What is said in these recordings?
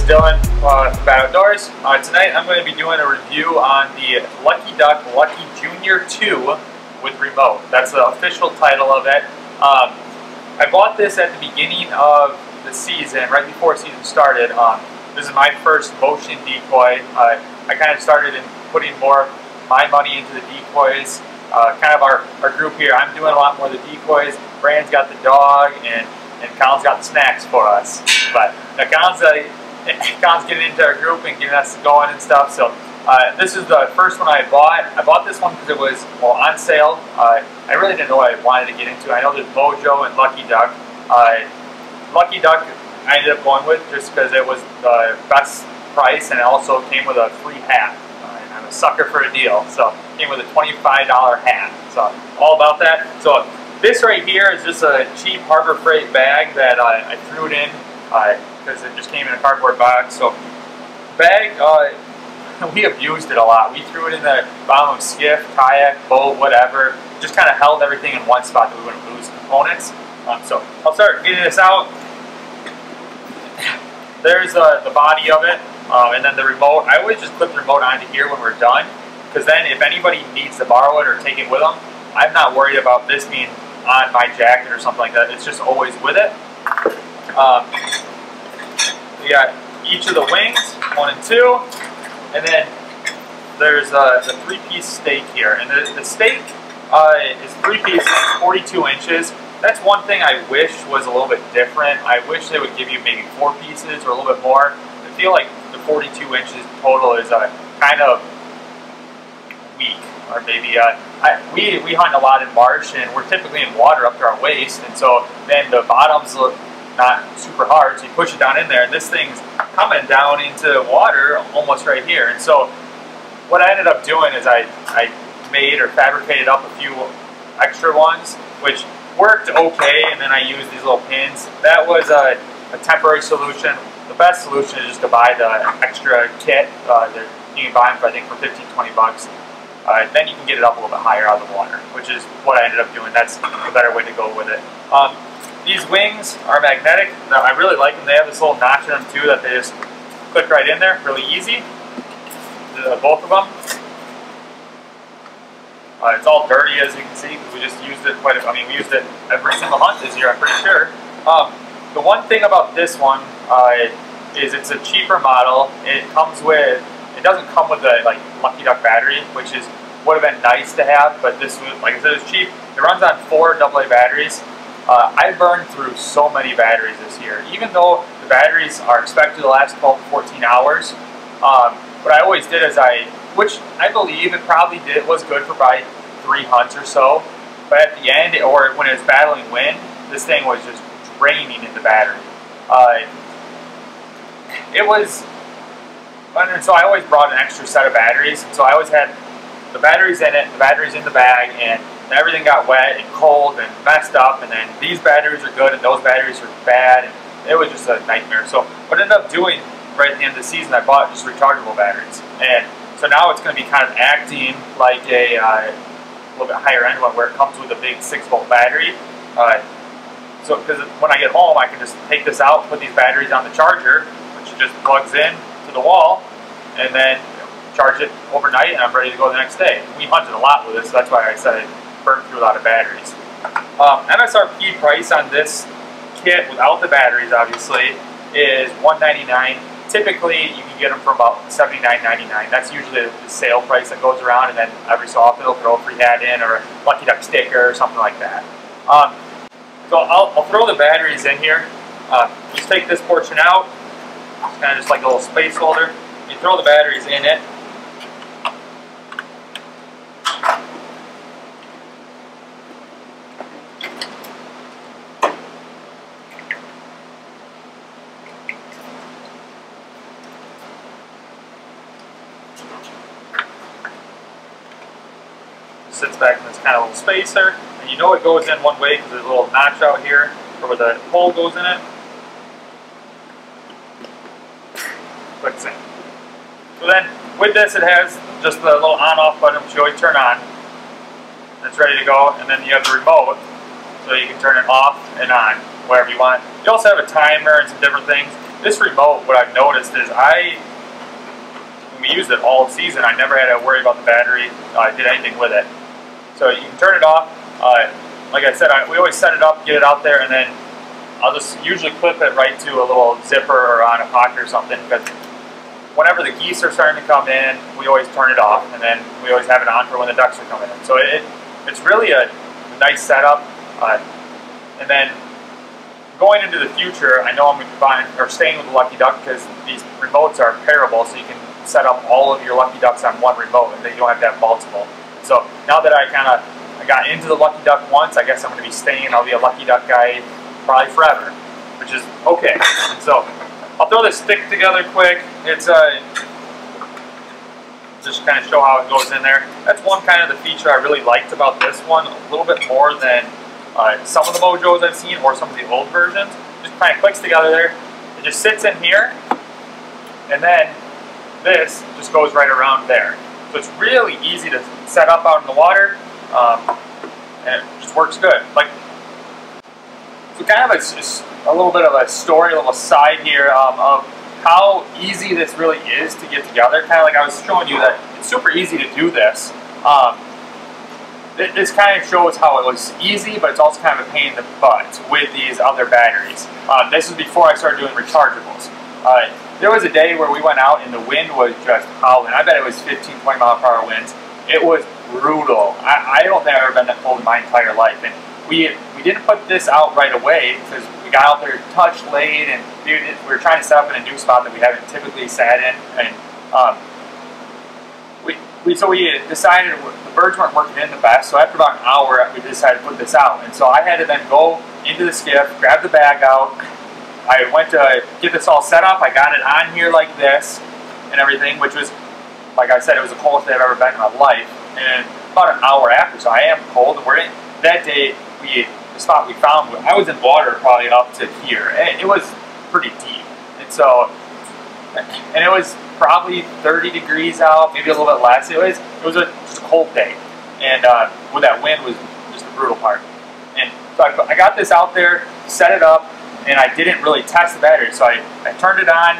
Dylan from Bad Outdoors. Tonight I'm going to be doing a review on the Lucky Duck Lucky Junior 2 with remote. That's the official title of it. I bought this at the beginning of the season, right before the season started. This is my first motion decoy. I kind of started in putting more of my money into the decoys. Kind of our group here, I'm doing a lot more of the decoys. Brand's got the dog, and Colin's got the snacks for us. But Colin's getting into our group and getting us going and stuff. So this is the first one I bought. I bought this one because it was on sale. I really didn't know what I wanted to get into. I know there's Mojo and Lucky Duck. Lucky Duck I ended up going with just because it was the best price, and it also came with a free hat. And I'm a sucker for a deal, so it came with a $25 hat. So all about that. So this right here is just a cheap Harbor Freight bag that I threw it in because it just came in a cardboard box. So bag, we abused it a lot. We threw it in the bottom of skiff, kayak, boat, whatever. Just kind of held everything in one spot that we wouldn't lose components. So I'll start getting this out. There's the body of it, and then the remote. I always just clip the remote onto here when we're done, because then if anybody needs to borrow it or take it with them, I'm not worried about this being on my jacket or something like that. It's just always with it. We got each of the wings, 1 and 2, and then there's the 3-piece stake here. And the stake is 3 pieces, 42 inches. That's one thing I wish was a little bit different. I wish they would give you maybe 4 pieces or a little bit more. I feel like the 42 inches total is kind of weak. Or maybe we hunt a lot in marsh, and we're typically in water up to our waist, and so then the bottoms look not super hard, so you push it down in there, and this thing's coming down into water almost right here. And so what I ended up doing is I made or fabricated up a few extra ones, which worked okay, and then I used these little pins. That was a temporary solution. The best solution is just to buy the extra kit. You can buy them for, I think, for 15-20 bucks. Then you can get it up a little bit higher out of the water, which is what I ended up doing. That's a better way to go with it. These wings are magnetic. Now, I really like them. They have this little notch in them too that they just click right in there, really easy. Both of them. It's all dirty, as you can see, because we just used it quite a bit. I mean, we used it every single hunt this year, I'm pretty sure. The one thing about this one is it's a cheaper model. It doesn't come with the Lucky Duck battery, which would have been nice to have, but this was, like I said, it's cheap. It runs on 4 AA batteries. I burned through so many batteries this year, even though the batteries are expected to last 12 to 14 hours. What I always did is which I believe it probably was good for probably 3 hunts or so, but at the end, or when it was battling wind, this thing was just draining in the battery. And so I always brought an extra set of batteries, and so I always had the batteries in it, the batteries in the bag, and everything got wet and cold and messed up, and then these batteries are good and those batteries are bad, and it was just a nightmare. So what I ended up doing right at the end of the season, I bought just rechargeable batteries, and so now it's going to be kind of acting like a little bit higher end one where it comes with a big 6-volt battery. So because when I get home, I can just take this out, put these batteries on the charger, which just plugs in to the wall, and then charge it overnight, and I'm ready to go the next day. We hunted a lot with this, so that's why I said I burned through a lot of batteries. MSRP price on this kit without the batteries, obviously, is $199. Typically, you can get them for about $79.99. That's usually the sale price that goes around, and then every so often they'll throw a free hat in or a Lucky Duck sticker or something like that. So I'll throw the batteries in here. Just take this portion out. It's kind of just like a little space holder. You throw the batteries in it. Sits back in this kind of little spacer, and you know it goes in one way because there's a little notch out here where the hole goes in it. Clicks in. So then with this, it has just the little on-off button which you always turn on. It's ready to go, and then you have the remote, so you can turn it off and on wherever you want. You also have a timer and some different things. this remote, what I've noticed is when we used it all season, I never had to worry about the battery, did anything with it. So you can turn it off. Like I said, we always set it up, get it out there, and then I'll just usually clip it right to a little zipper or on a pocket or something, because whenever the geese are starting to come in, we always turn it off, and then we always have it on for when the ducks are coming in. So it's really a nice setup. And then going into the future, I know I'm going to be buying or staying with the Lucky Duck because these remotes are pairable, so you can set up all of your Lucky Ducks on one remote, and then you don't have to have multiple. So now that I got into the Lucky Duck once, I guess I'm going to be staying. I'll be a Lucky Duck guy probably forever, which is okay. And so I'll throw this stick together quick. It's just kind of show how it goes in there. That's one kind of the feature I really liked about this one, a little bit more than some of the Mojos I've seen or some of the old versions. Just kind of clicks together there. It just sits in here, and then this just goes right around there. So it's really easy to set up out in the water, and it just works good. So kind of a little bit of a story, a little side here of how easy this really is to get together. Kind of like I was showing you that it's super easy to do this. This kind of shows how it was easy, but it's also kind of a pain in the butt with these other batteries. This was before I started doing rechargeables. There was a day where we went out and the wind was just howling. I bet it was 15, 20 mile per hour winds. It was brutal. I don't think I've ever been that cold in my entire life. And we didn't put this out right away because we got out there touch late, and we were trying to set up in a new spot that we haven't typically sat in. And so we decided the birds weren't working in the best. So after about an hour, we decided to put this out. And so I had to then go into the skiff, grab the bag out. I went to get this all set up. I got it on here like this and everything, which was, like I said, it was the coldest day I've ever been in my life. And about an hour after, so I am cold. And that day, the spot we found, I was in water probably up to here. It was pretty deep. And so, and it was probably 30 degrees out, maybe a little bit less. It was just a cold day. And with that wind was just the brutal part. And so I got this out there, set it up, and I didn't really test the battery. So I turned it on,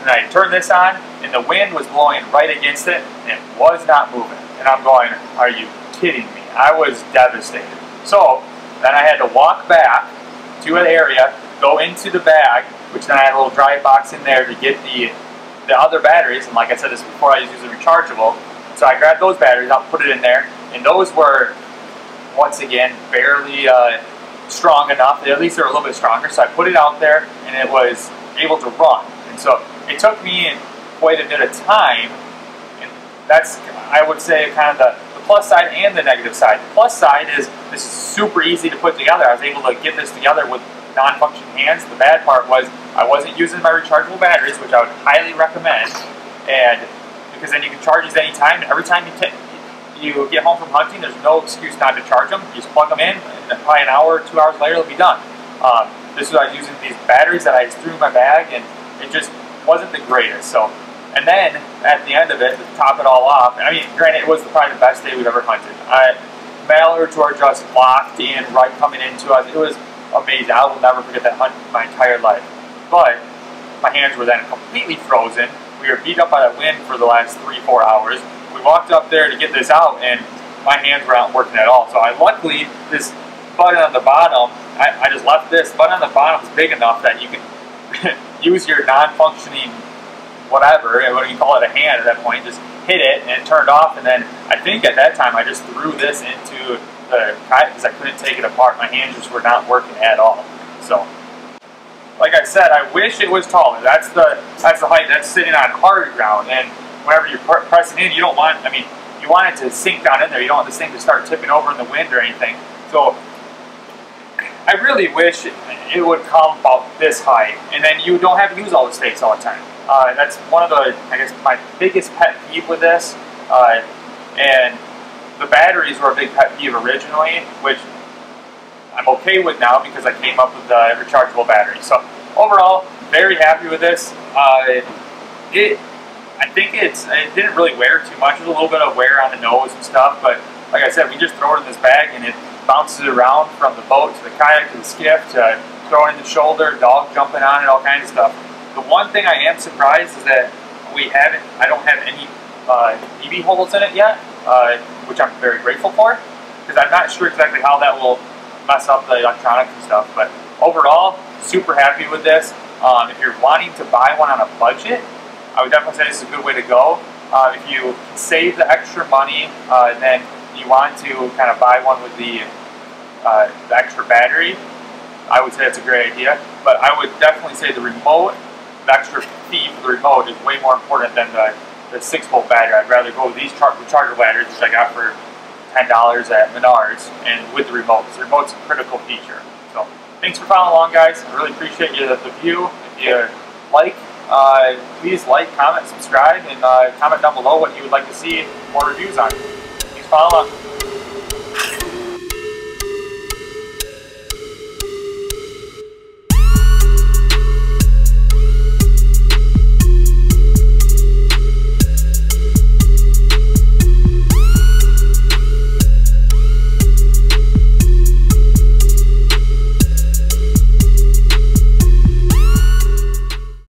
and I turned this on, and the wind was blowing right against it, and it was not moving. And I'm going, are you kidding me? I was devastated. So then I had to walk back to an area, go into the bag, which then I had a little dry box in there to get the other batteries. And like I said, this before I was using rechargeable. So I grabbed those batteries, I'll put it in there, and those were, once again, barely strong enough. At least they were a little bit stronger. So I put it out there, and it was able to run. And so it took me quite a bit of time, and that's, I would say, kind of the plus side and the negative side. The plus side is this is super easy to put together. I was able to get this together with non-functioning hands. The bad part was I wasn't using my rechargeable batteries, which I would highly recommend, and because then you can charge these anytime. Every time you get home from hunting, there's no excuse not to charge them. You just plug them in, and probably an hour or 2 hours later, they'll be done. This was I was using these batteries that I just threw in my bag, and it just wasn't the greatest. So, and then at the end of it, to top it all off, I mean, granted, it was probably the best day we've ever hunted. Mallards were just locked in right coming into us. It was amazing. I will never forget that hunt my entire life. But my hands were then completely frozen. We were beat up by the wind for the last 3-4 hours. We walked up there to get this out, and my hands were not working at all. So luckily, this button on the bottom, I just left this. The button on the bottom is big enough that you can use your non-functioning whatever, what do you call it, a hand at that point, just hit it, and it turned off. And then I think at that time I just threw this into the kite because I couldn't take it apart. My hands just were not working at all. So, like I said, I wish it was taller. That's the height. That's sitting on hard ground, and whenever you're pressing in, you don't want, I mean, you want it to sink down in there. You don't want this thing to start tipping over in the wind or anything. So I really wish it would come about this height, and then you don't have to use all the stakes all the time. That's one of the, I guess, my biggest pet peeve with this. And the batteries were a big pet peeve originally, which I'm okay with now because I came up with the rechargeable batteries. So overall, very happy with this. I think it didn't really wear too much. There's a little bit of wear on the nose and stuff, but like I said, we just throw it in this bag and it bounces around from the boat to the kayak to the skiff to throwing in the shoulder, dog jumping on it, all kinds of stuff. The one thing I am surprised is that I don't have any DB holes in it yet, which I'm very grateful for, because I'm not sure exactly how that will mess up the electronics and stuff. But overall, super happy with this. If you're wanting to buy one on a budget, I would definitely say this is a good way to go. If you can save the extra money, and then you want to kind of buy one with the extra battery, I would say it's a great idea. But I would definitely say the remote, the extra fee for the remote is way more important than the 6-volt battery. I'd rather go with these charger batteries, which I got for $10 at Menards, and with the remote, because the remote's a critical feature. So thanks for following along, guys. I really appreciate the view. If you like, please like, comment, subscribe, and comment down below what you would like to see more reviews on. Thanks for following along.